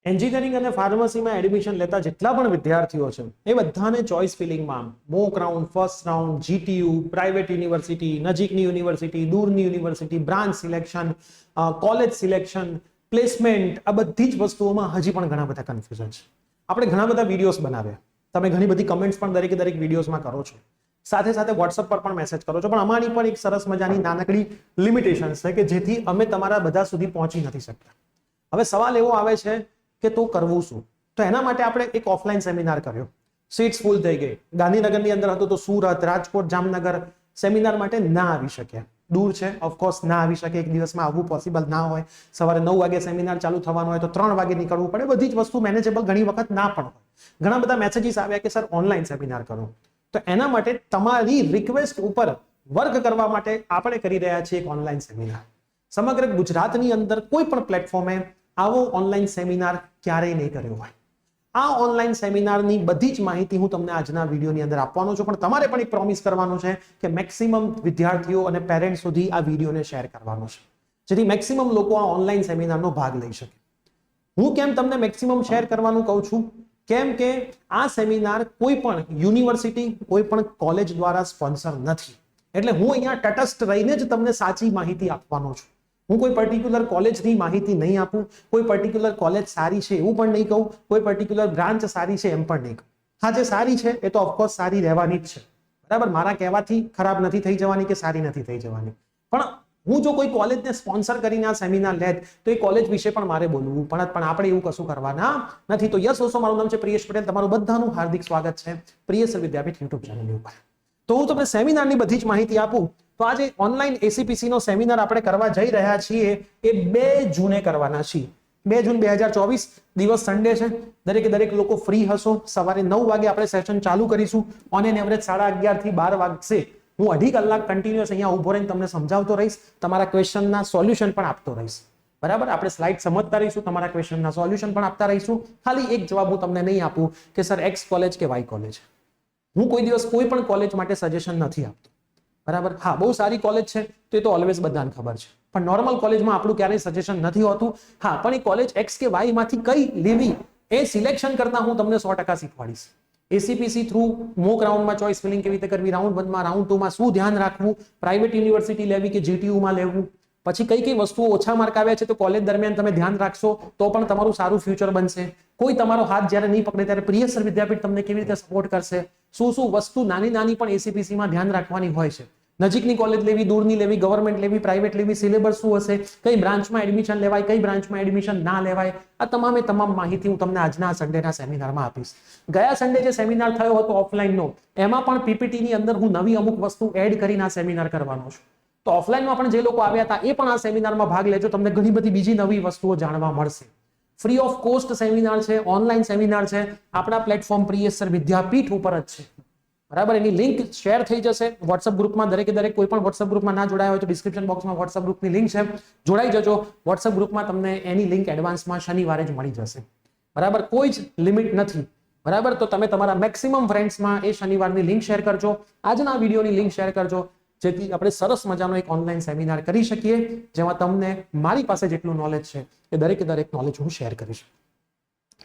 Engineering અને ફાર્મસીમાં admission લેતા જેટલા પણ વિદ્યાર્થીઓ છે એ બધાને ચોઇસ ફિલિંગમાં mock round, first round, GTU, private university, નજીકની યુનિવર્સિટી, દૂરની university, branch selection, college selection, placement, આ બધી જ વસ્તુઓમાં હજી પણ ઘણા બધા કન્ફ્યુઝન છે. આપણે ઘણા બધા વિડીયોઝ બનાવ્યા, તમે ઘણી બધી કમેન્ટ્સ પણ દરેક વિડીયોઝમાં કરો છો, સાથે સાથે વોટ્સઅપ પર પણ મેસેજ કરો છો, પણ અમારી પણ એક સરસ મજાની નાનકડી લિમિટેશન છે કે જેથી અમે તમારા બધા સુધી પહોંચી નથી શકતા. હવે સવાલ એવો આવે છે કે તો કરવું શું? તો એના માટે આપણે એક ઓફલાઈન સેમિનાર કર્યો. સીટ્સ ફૂલ થઈ ગઈ. ગાંધીનગરની અંદર હતું તો સુરત, રાજકોટ, જામનગર સેમિનાર માટે ના આવી શક્યા. દૂર છે, ઓફકોર્સ ના આવી શકે, એક દિવસમાં આવવું પોસિબલ ના હોય. સવારે 9 વાગે સેમિનાર ચાલુ થવાનું હોય તો 3 વાગે નીકળવું પડે. બધી જ વસ્તુ મેનેજેબલ ઘણી વખત ના પણ હોય. ઘણા બધા મેસેજીસ આવ્યા કે સર ઓનલાઈન સેમિનાર કરો. તો એના માટે તમારી રિક્વેસ્ટ ઉપર વર્ક કરવા માટે આપણે કરી રહ્યા છીએ એક ઓનલાઈન સેમિનાર. સમગ્ર ગુજરાતની અંદર કોઈ પણ પ્લેટફોર્મે આવો ઓનલાઈન સેમિનાર ક્યારેય નહીં કર્યો હોય. આ ઓનલાઈન સેમિનારની બધી જ માહિતી હું તમને આજના વિડીયોની અંદર આપવાનો છું, પણ તમારે પણ એક પ્રોમિસ કરવાનું છે કે મેક્સિમમ વિદ્યાર્થીઓ અને પેરેન્ટ્સ સુધી આ વિડીયોને શેર કરવાનો છે, જેથી મેક્સિમમ લોકો આ ઓનલાઈન સેમિનારનો ભાગ લઈ શકે. હું કેમ તમને મેક્સિમમ શેર કરવાનું કહું છું? કેમ કે આ સેમિનાર કોઈ પણ યુનિવર્સિટી, કોઈ પણ કોલેજ દ્વારા સ્પોન્સર નથી. એટલે હું અહીંયા તટસ્થ રહીને જ તમને સાચી માહિતી આપવાનો છું. હું કોઈ પર્ટિક્યુલર કોલેજની માહિતી નહીં આપું, કોઈ પર્ટિક્યુલર કોલેજ સારી છે એવું પણ નહીં કહું, કોઈ પર્ટિક્યુલર બ્રાન્ચ સારી છે એમ પણ નહીં કહું. હા, જે સારી છે એ તો ઓફકોર્સ સારી રહેવાની જ છે, બરાબર. મારા કહેવાથી ખરાબ નથી થઈ જવાની કે સારી નથી થઈ જવાની. પણ હું જો કોઈ કોલેજને સ્પોન્સર કરીને આ સેમિનાર લેત તો એ કોલેજ વિશે પણ મારે બોલવું, પણ આપણે એવું કશું કરવાના નથી. તો યસ દોસ્તો, મારું નામ છે પ્રિયેશ પટેલ. તમારું બધાનું હાર્દિક સ્વાગત છે પ્રિયેશ વિદ્યાપીઠ યુટ્યુબ ચેનલ ઉપર. તો હું તમને સેમિનારની બધી જ માહિતી આપું. તો આજે ઓનલાઈન એસીપીસી નો સેમિનાર આપણે કરવા જઈ રહ્યા છીએ એ 2 જૂને કરવાના છીએ. 2 જૂન 2024, દિવસ સન્ડે છે. દરેક લોકો ફ્રી હશો. સવારે 9 વાગે આપણે સેશન ચાલુ કરીશું. ઓન એન એવરેજ 11:30 થી 12 વાગશે. હું 2.5 કલાક કન્ટિન્યુઅસ અહીંયા ઉભો રહીને તમને સમજાવતો રહીશ, તમારા ક્વેશ્ચનના સોલ્યુશન પણ આપતો રહીશ, બરાબર. આપણે સ્લાઇડ સમજતા રહીશું, તમારા ક્વેશ્ચનના સોલ્યુશન પણ આપતા રહીશું. ખાલી એક જવાબ હું તમને નહીં આપું કે સર એક્સ કોલેજ કે વાય કોલેજ. હું કોઈ દિવસ કોઈ પણ કોલેજ માટે સજેશન નથી આપતો, બરાબર. હા, બહુ સારી કોલેજ છે તો એ તો ઓલવેઝ બધાને ખબર છે, પણ નોર્મલ કોલેજમાં આપણું ક્યારેય સજેશન નથી હોતું. હા, પણ એ કોલેજ એક્સ કે વાય માંથી કઈ લેવી એ સિલેક્શન કરતા હું તમને 100% શીખવાડીશ. એસીપીસી થ્રુ મોક રાઉન્ડમાં ચોઇસ ફિલિંગ કેવી રીતે કરવી, રાઉન્ડ 1 માં, રાઉન્ડ 2 માં શું ધ્યાન રાખવું, પ્રાઇવેટ યુનિવર્સિટી લેવી કે જીટીયુ માં લેવું, પછી કઈ વસ્તુઓ ઓછા માર્ક આવ્યા છે તો કોલેજ દરમિયાન તમે ધ્યાન રાખશો તો પણ તમારું સારું ફ્યુચર બનશે. કોઈ તમારો હાથ જ્યારે નહીં પકડે ત્યારે પ્રિયેશ વિદ્યાપીઠ તમને કેવી રીતે સપોર્ટ કરશે, શું વસ્તુ નાની પણ એસીપીસી માં ધ્યાન રાખવાની હોય છે. નજીકની કોલેજ લેવી, દૂરની લેવી, ગવર્મેન્ટ લેવી, પ્રાઇવેટ લેવી, સિલેબસ શું હશે, કઈ બ્રાન્ચમાં એડમિશન લેવાય, કઈ બ્રાન્ચમાં એડમિશન ના લેવાય, આ તમામ માહિતી હું તમને આજના સન્ડેના સેમિનારમાં આપીશ. ગયા સન્ડે જે સેમિનાર થયો હતો ઓફલાઈનનો, એમાં પણ પીપીટીની અંદર હું નવી અમુક વસ્તુ એડ કરીને આ સેમિનાર કરવાનો છું. તો ઓફલાઈનમાં પણ જે લોકો આવ્યા હતા એ પણ આ સેમિનારમાં ભાગ લેજો. તમને ઘણી બધી બીજી નવી વસ્તુઓ જાણવા મળશે. ફ્રી ઓફ કોસ્ટ સેમિનાર છે, ઓનલાઈન સેમિનાર છે, આપણા પ્લેટફોર્મ પ્રિયેશ વિદ્યાપીઠ ઉપર જ છે, બરાબર. એની લિંક શેર થઈ જશે વોટ્સઅપ ગ્રુપમાં. દરેક કોઈ પણ વોટ્સઅપ ગ્રુપમાં ના જોડાયા હોય તો ડિસ્ક્રિપ્શન બોક્સમાં વોટ્સઅપ ગ્રુપની લિંક છે, જોડાઈ જજો. વોટ્સઅપ ગ્રુપમાં તમને એની લિંક એડવાન્સમાં શનિવારે જ મળી જશે, બરાબર. કોઈ જ લિમિટ નથી, બરાબર. તો તમે તમારા મેક્સિમમ ફ્રેન્ડ્સમાં એ શનિવારની લિંક શેર કરજો, આજના વિડીયોની લિંક શેર કરજો, જેથી આપણે સરસ મજાનો એક ઓનલાઈન સેમિનાર કરી શકીએ, જેમાં તમને મારી પાસે જેટલું નોલેજ છે એ દરેક નોલેજ હું શેર કરીશ.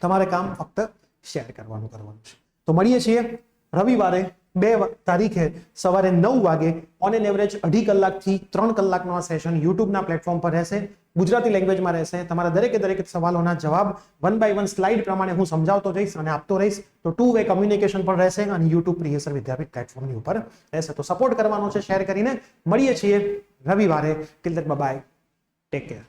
તમારે કામ ફક્ત શેર કરવાનું છે. તો મળીએ છીએ રવિવારે 2 તારીખે સવારે 9 વાગે. ઓન એન એવરેજ 2.5 કલાકથી 3 કલાકનો આ સેશન યુટ્યુબના પ્લેટફોર્મ પર રહેશે, ગુજરાતી લેંગ્વેજમાં રહેશે. તમારા દરેક સવાલોના જવાબ 1 by 1 સ્લાઇડ પ્રમાણે હું સમજાવતો જઈશ અને આપતો રહીશ. તો 2 વે કમ્યુનિકેશન પણ રહેશે અને યુટ્યુબ પ્રિયેશ વિદ્યાપીઠ પ્લેટફોર્મની ઉપર રહેશે. તો સપોર્ટ કરવાનો છે શેર કરીને. મળીએ છીએ રવિવારે. Till then bye bye, take care.